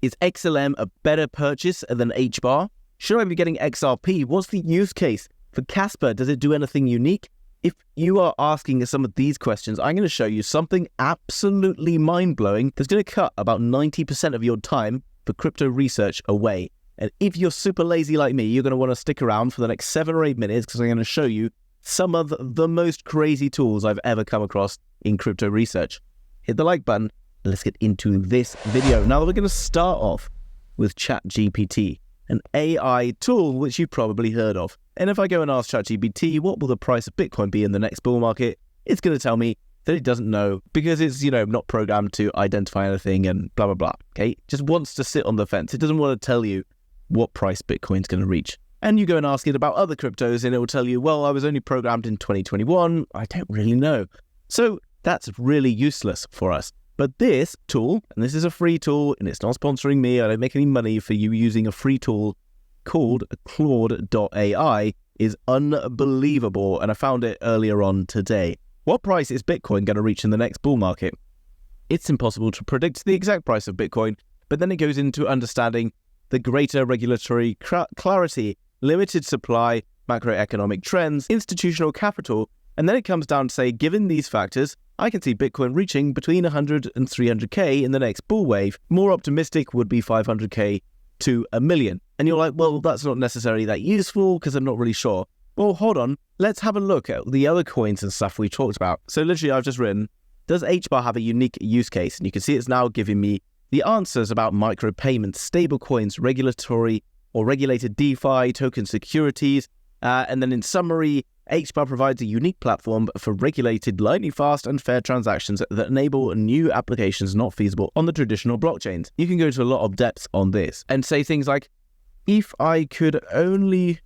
Is XLM a better purchase than HBar? Should I be getting XRP? What's the use case? For Casper, does it do anything unique? If you are asking some of these questions, I'm going to show you something absolutely mind-blowing that's going to cut about 90% of your time for crypto research away. And if you're super lazy like me, you're going to want to stick around for the next 7 or 8 minutes because I'm going to show you some of the most crazy tools I've ever come across in crypto research. Hit the like button and let's get into this video. Now we're going to start off with ChatGPT, an AI tool which you've probably heard of. And if I go and ask ChatGPT, what will the price of Bitcoin be in the next bull market? It's going to tell me that it doesn't know because it's, not programmed to identify anything and blah, blah, blah. Okay. It just wants to sit on the fence. It doesn't want to tell you what price Bitcoin's going to reach. And you go and ask it about other cryptos and it will tell you, well, I was only programmed in 2021. I don't really know. So that's really useless for us. But this tool, and this is a free tool and it's not sponsoring me. I don't make any money for you using a free tool called Claude.ai, is unbelievable. And I found it earlier on today. What price is Bitcoin going to reach in the next bull market? It's impossible to predict the exact price of Bitcoin, but then it goes into understanding the greater regulatory clarity, limited supply, macroeconomic trends, institutional capital, and then it comes down to say, given these factors, I can see Bitcoin reaching between 100 and 300k in the next bull wave. More optimistic would be 500k to $1 million. And you're like, well, that's not necessarily that useful because I'm not really sure. Well, hold on. Let's have a look at the other coins and stuff we talked about. So literally, I've just written, does HBar have a unique use case? And you can see it's now giving me the answers about micropayments, stable coins, regulatory or regulated DeFi, token securities. And then in summary, HBar provides a unique platform for regulated, lightning fast and fair transactions that enable new applications not feasible on the traditional blockchains. You can go into a lot of depth on this and say things like, if I could only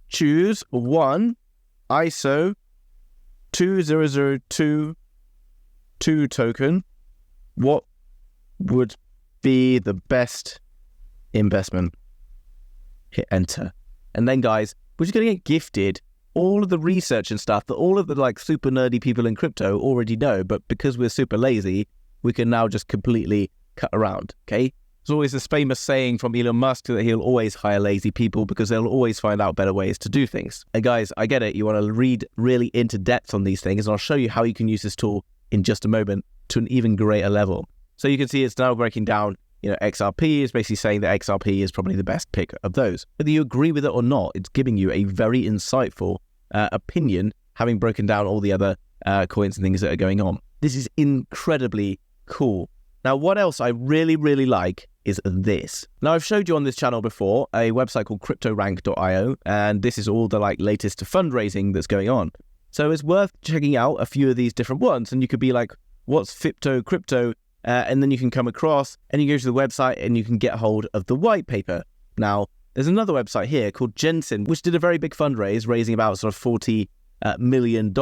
choose one ISO 20022 token, what would be the best investment? Hit enter. And then guys, we're just going to get gifted all of the research and stuff that all of the super nerdy people in crypto already know, but because we're super lazy, we can now just completely cut around, okay? There's always this famous saying from Elon Musk that he'll always hire lazy people because they'll always find out better ways to do things. And guys, I get it. You want to read really into depth on these things, and I'll show you how you can use this tool in just a moment to an even greater level. So you can see it's now breaking down, XRP is basically saying that XRP is probably the best pick of those. Whether you agree with it or not, it's giving you a very insightful opinion, having broken down all the other coins and things that are going on. This is incredibly cool. Now, what else I really, really like is this. Now, I've showed you on this channel before a website called CryptoRank.io, and this is all the latest fundraising that's going on. So it's worth checking out a few of these different ones, and you could be like, what's crypto? And then you can come across and you go to the website and you can get hold of the white paper. Now, there's another website here called Jensen, which did a very big fundraise, raising about $40 million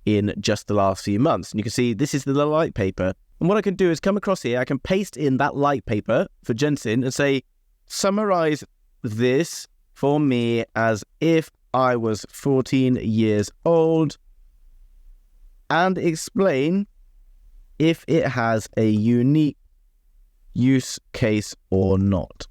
in just the last few months. And you can see this is the light paper. And what I can do is come across here, I can paste in that light paper for Jensen and say, summarize this for me as if I was 14 years old and explain if it has a unique use case or not.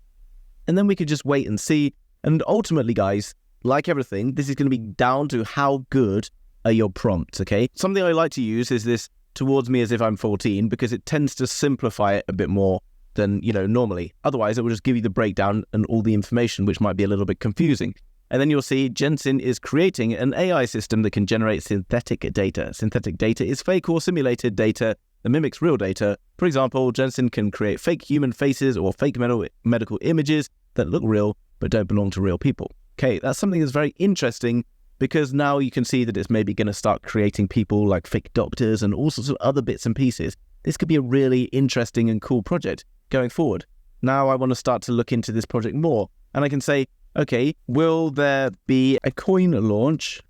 And then we could just wait and see. And ultimately, guys, like everything, this is going to be down to how good are your prompts, okay? Something I like to use is this towards me as if I'm 14 because it tends to simplify it a bit more than, normally. Otherwise, it will just give you the breakdown and all the information, which might be a little bit confusing. And then you'll see Jensen is creating an AI system that can generate synthetic data. Synthetic data is fake or simulated data that mimics real data. For example, Jensen can create fake human faces or fake medical images that look real but don't belong to real people. Okay, that's something that's very interesting because now you can see that it's maybe going to start creating people like fake doctors and all sorts of other bits and pieces. This could be a really interesting and cool project going forward. Now I want to start to look into this project more, and I can say, okay, will there be a coin launch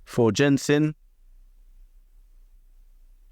for Jensen?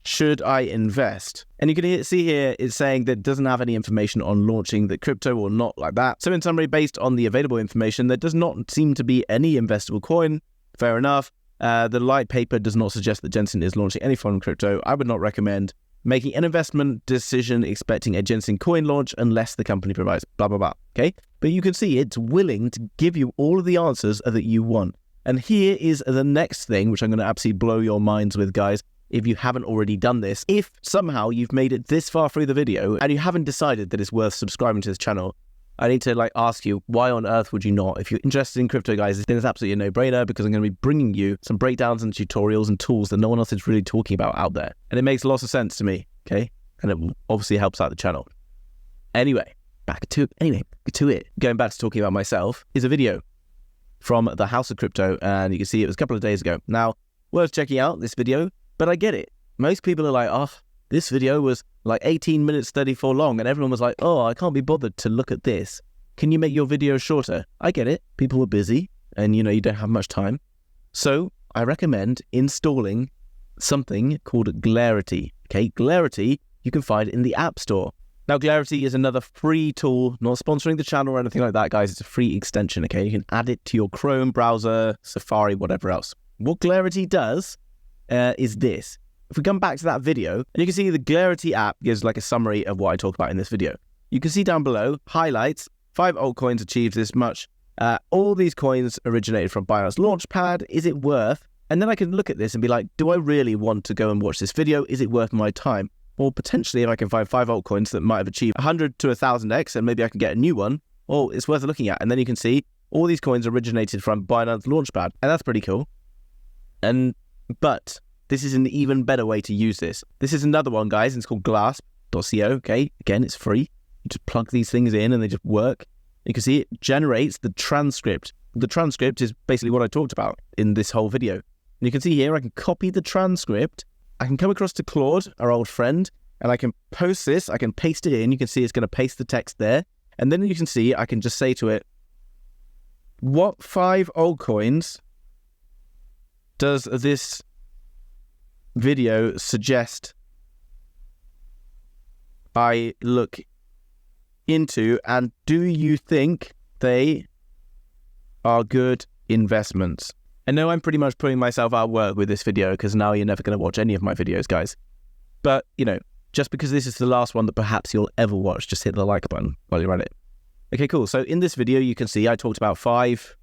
Should I invest? And you can see here, it's saying that it doesn't have any information on launching the crypto or not like that. So in summary, based on the available information, there does not seem to be any investable coin. Fair enough. The light paper does not suggest that Jensen is launching any form of crypto. I would not recommend making an investment decision expecting a ginseng coin launch unless the company provides blah, blah, blah. Okay. But you can see it's willing to give you all of the answers that you want. And here is the next thing, which I'm going to absolutely blow your minds with, guys. If you haven't already done this, if somehow you've made it this far through the video and you haven't decided that it's worth subscribing to this channel, I need to ask you, why on earth would you not? If you're interested in crypto, guys, then it's absolutely a no-brainer, because I'm going to be bringing you some breakdowns and tutorials and tools that no one else is really talking about out there. And it makes lots of sense to me, okay? And it obviously helps out the channel. Anyway, back to it. Going back to talking about myself is a video from the House of Crypto, and you can see it was a couple of days ago. Now, worth checking out this video, but I get it. Most people are like, oh, this video was 18 minutes 34 long, and everyone was like, oh, I can't be bothered to look at this. Can you make your video shorter? I get it. People are busy and, you don't have much time. So I recommend installing something called Clarity. Okay, Clarity you can find in the App Store. Now, Clarity is another free tool, not sponsoring the channel or anything like that, guys. It's a free extension, okay? You can add it to your Chrome browser, Safari, whatever else. What Clarity does is this. If we come back to that video, and you can see the Clarity app gives a summary of what I talk about in this video. You can see down below, highlights, 5 altcoins achieved this much. All these coins originated from Binance Launchpad. Is it worth? And then I can look at this and be like, do I really want to go and watch this video? Is it worth my time? Or potentially, if I can find 5 altcoins that might have achieved 100 to 1,000x, and maybe I can get a new one, well, it's worth looking at. And then you can see all these coins originated from Binance Launchpad. And that's pretty cool. But this is an even better way to use this. This is another one, guys. And it's called Glasp.co. Okay, again, it's free. You just plug these things in and they just work. You can see it generates the transcript. The transcript is basically what I talked about in this whole video. And you can see here, I can copy the transcript. I can come across to Claude, our old friend, and I can post this. I can paste it in. You can see it's going to paste the text there. And then you can see I can just say to it, what 5 altcoins does this video suggest I look into, and do you think they are good investments? I know I'm pretty much putting myself out of work with this video, because now you're never going to watch any of my videos, guys. But, just because this is the last one that perhaps you'll ever watch, just hit the like button while you're at it. Okay, cool. So in this video, you can see I talked about 5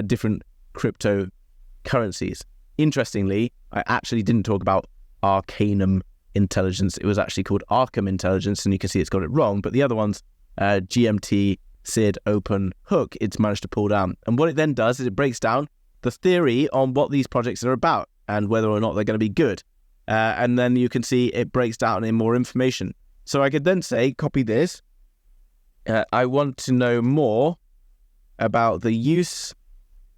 different cryptocurrencies. Interestingly, I actually didn't talk about Arcanum Intelligence. It was actually called Arkham Intelligence, and you can see it's got it wrong. But the other ones, GMT, SID, Open, Hook, it's managed to pull down. And what it then does is it breaks down the theory on what these projects are about and whether or not they're going to be good. And then you can see it breaks down in more information. So I could then say, copy this. I want to know more about the use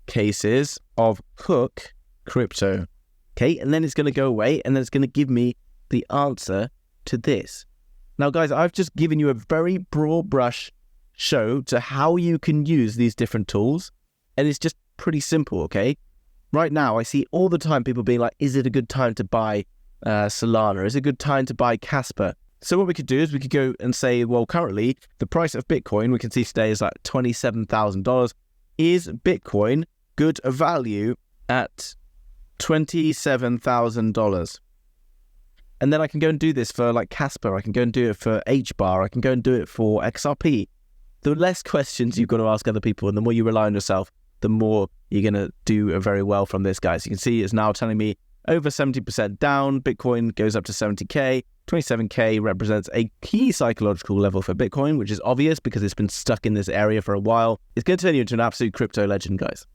cases of Hook Crypto. Okay, and then it's going to go away, and then it's going to give me the answer to this. Now, guys, I've just given you a very broad brush show to how you can use these different tools, and it's just pretty simple, okay? Right now, I see all the time people being like, is it a good time to buy Solana? Is it a good time to buy Casper? So what we could do is we could go and say, well, currently, the price of Bitcoin, we can see today is $27,000. Is Bitcoin good value at $27,000? And then I can go and do this for Casper. I can go and do it for HBar. I can go and do it for XRP. The less questions you've got to ask other people and the more you rely on yourself, the more you're going to do very well from this, guys. You can see it's now telling me over 70% down. Bitcoin goes up to 70K. 27K represents a key psychological level for Bitcoin, which is obvious because it's been stuck in this area for a while. It's going to turn you into an absolute crypto legend, guys.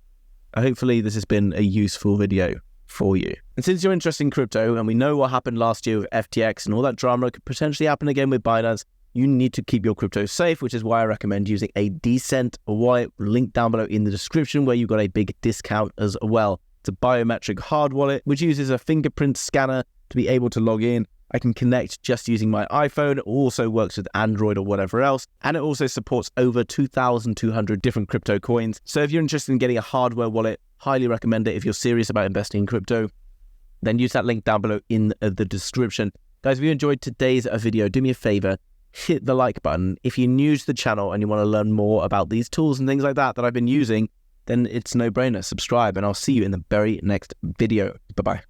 Hopefully this has been a useful video for you. And since you're interested in crypto, and we know what happened last year with FTX and all that drama could potentially happen again with Binance, you need to keep your crypto safe, which is why I recommend using a decent wallet, link down below in the description, where you got a big discount as well. It's a biometric hard wallet, which uses a fingerprint scanner to be able to log in. I can connect just using my iPhone. It also works with Android or whatever else. And it also supports over 2,200 different crypto coins. So if you're interested in getting a hardware wallet, highly recommend it. If you're serious about investing in crypto, then use that link down below in the description. Guys, if you enjoyed today's video, do me a favor, hit the like button. If you're new to the channel and you want to learn more about these tools and things like that I've been using, then it's no brainer. Subscribe, and I'll see you in the very next video. Bye-bye.